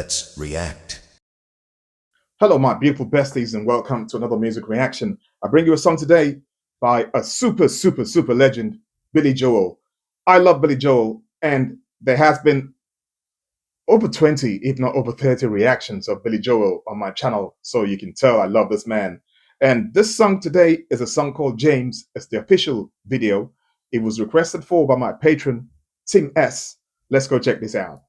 Let's react. Hello, my beautiful besties, and welcome to another music reaction. I bring you a song today by a super legend, Billy Joel. I love Billy Joel, and there has been over 20, if not over 30 reactions of Billy Joel on my channel, so you can tell I love this man. And this song today is a song called James. It's the official video. It was requested for by my patron, Tim S. Let's go check this out.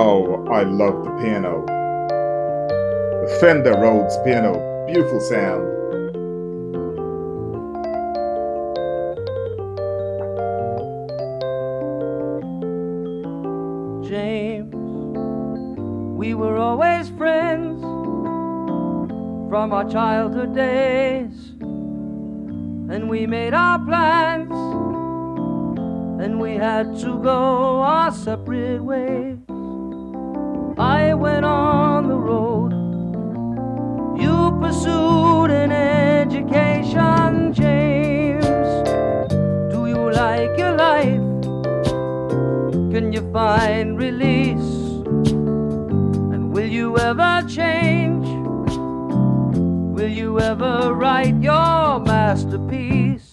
Oh, I love the piano. The Fender Rhodes piano, beautiful sound. James, we were always friends from our childhood days, and we made our plans, and we had to go our separate ways. I went on the road, you pursued an education. James, do you like your life? Can you find release? And will you ever change? Will you ever write your masterpiece?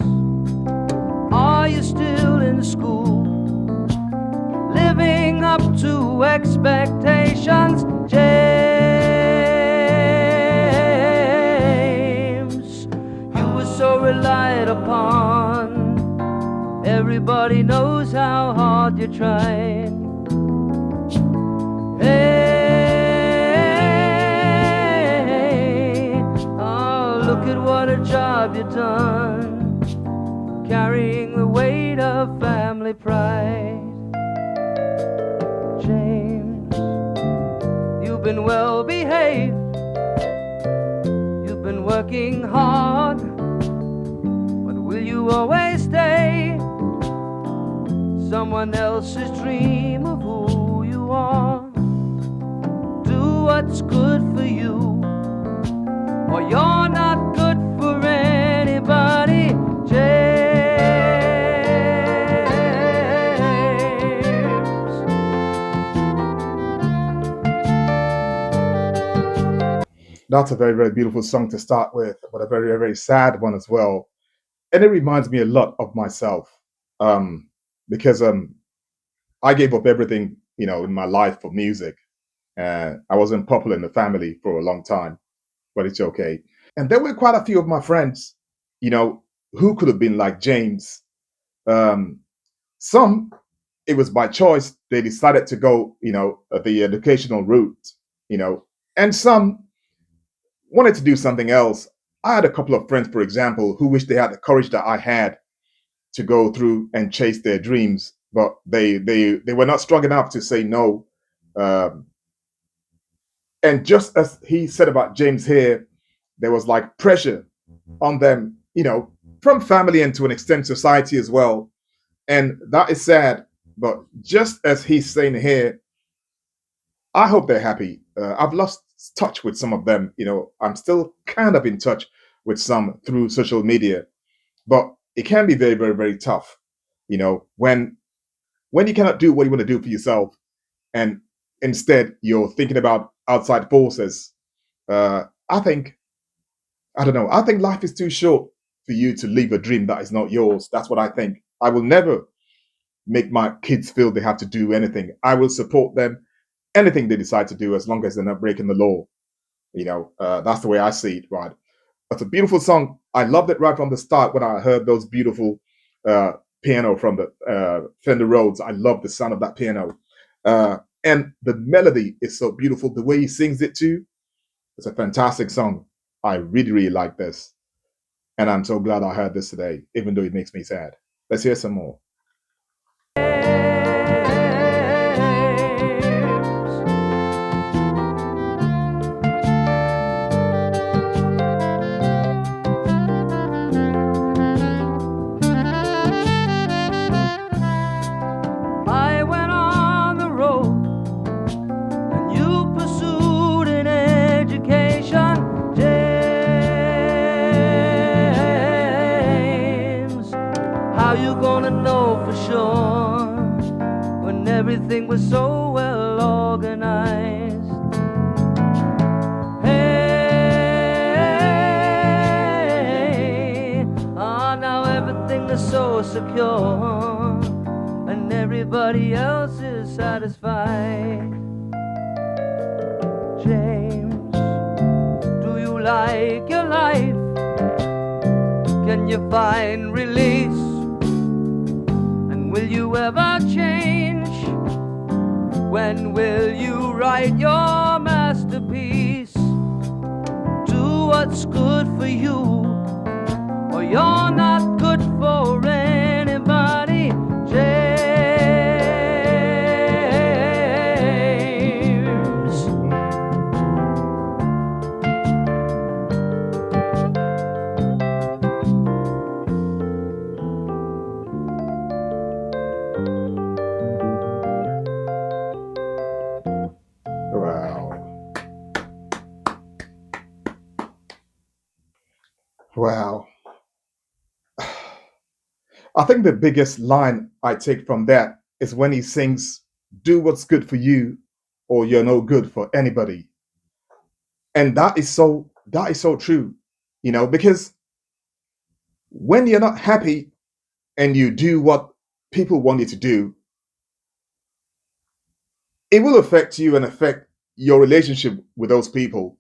Are you still in school, living up to expectations? James, you were so relied upon. Everybody knows how hard you're trying. Hey, oh, look at what a job you've done, carrying the weight of family pride. James, you've been well behaved, you've been working hard, but will you always stay someone else's dream of who you are? Do what's good for you, or you're not good for anybody. James, That's a very beautiful song to start with, but a very sad one as well. And it reminds me a lot of myself, um, because I gave up everything, in my life for music. I wasn't popular in the family for a long time, but it's okay. And there were quite a few of my friends, you know, who could have been like James. Um, some, it was by choice. They decided to go, the educational route, you know, and some wanted to do something else. I had a couple of friends, for example, who wished they had the courage that I had to go through and chase their dreams, but they were not strong enough to say no. Um, and just as he said about James here, there was like pressure on them, from family and to an extent society as well. And that is sad. But just as he's saying here, I hope they're happy. I've lost touch with some of them. I'm still kind of in touch with some through social media, but it can be very tough. When you cannot do what you want to do for yourself, and instead you're thinking about outside forces. I think I don't know. I think life is too short for you to live a dream that is not yours. That's what I think. I will never make my kids feel they have to do anything. I will support them anything they decide to do as long as they're not breaking the law. That's the way I see it. Right? It's a beautiful song. I loved it right from the start when I heard those beautiful uh, piano from the Fender Rhodes. I love the sound of that piano. And the melody is so beautiful. The way he sings it too. It's a fantastic song. I really like this. And I'm so glad I heard this today, even though it makes me sad. Let's hear some more. I went on the road, and you pursued an education. James, organized. Hey, ah, now everything is so secure, and everybody else is satisfied. James, do you like your life? Can you find release? And will you ever change? When will you write your masterpiece? Do what's good for you, or you're not good for anybody. James. Wow. Wow. I think the biggest line I take from that is when he sings, "Do what's good for you, or you're no good for anybody." And that is so true, because when you're not happy and you do what people want you to do, it will affect you and affect your relationship with those people.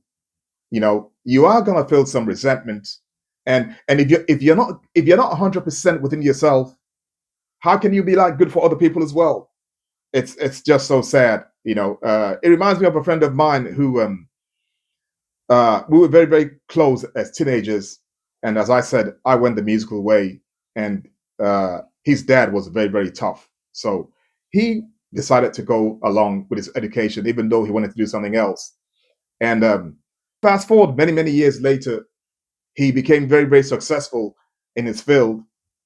You are gonna feel some resentment, and if you're not 100% within yourself, how can you be like good for other people as well? It's just so sad. It reminds me of a friend of mine who we were very, very close as teenagers. And as I said, I went the musical way, and his dad was very, very tough. So he decided to go along with his education, even though he wanted to do something else. And fast forward many, many years later, he became very, very successful in his field,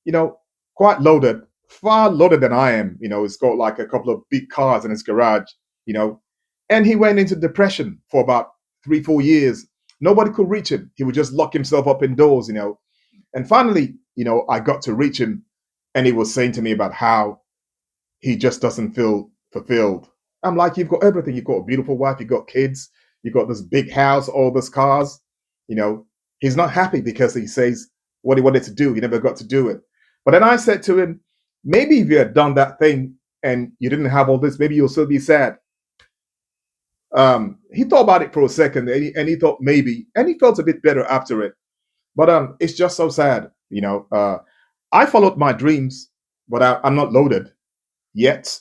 you know, quite loaded, far loaded than I am. He's got like a couple of big cars in his garage, you know, and he went into depression for about 3, 4 years. Nobody could reach him. He would just lock himself up indoors. And finally, I got to reach him, and he was saying to me about how he just doesn't feel fulfilled. I'm like, you've got everything. You've got a beautiful wife, you've got kids, you've got this big house, all these cars. You know, he's not happy because he says what he wanted to do, he never got to do it. But then I said to him, maybe if you had done that thing and you didn't have all this, maybe you'll still be sad. He thought about it for a second, and he thought maybe, and he felt a bit better after it. But it's just so sad. I followed my dreams, but I'm not loaded yet.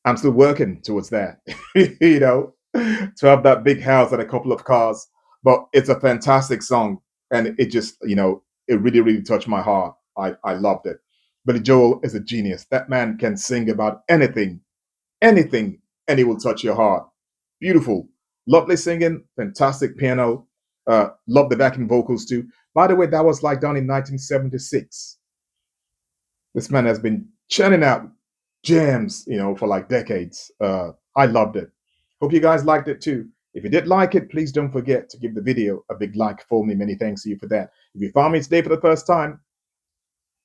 I'm still working towards that, to have that big house and a couple of cars. But it's a fantastic song, and it just, it really, really touched my heart. I loved it. Billy Joel is a genius. That man can sing about anything, anything, and he will touch your heart. Beautiful, lovely singing, fantastic piano. Love the backing vocals too. By the way, that was like done in 1976. This man has been churning out gems, for like decades. I loved it. Hope you guys liked it too. If you did like it, please don't forget to give the video a big like for me. Many thanks to you for that. If you found me today for the first time,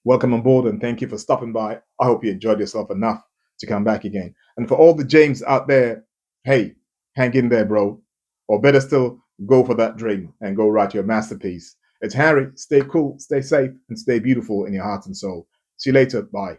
welcome on board and thank you for stopping by. I hope you enjoyed yourself enough to come back again. And for all the James out there, hey, hang in there, bro. Or better still, go for that dream and go write your masterpiece. It's Harry. Stay cool, stay safe, and stay beautiful in your heart and soul. See you later. Bye.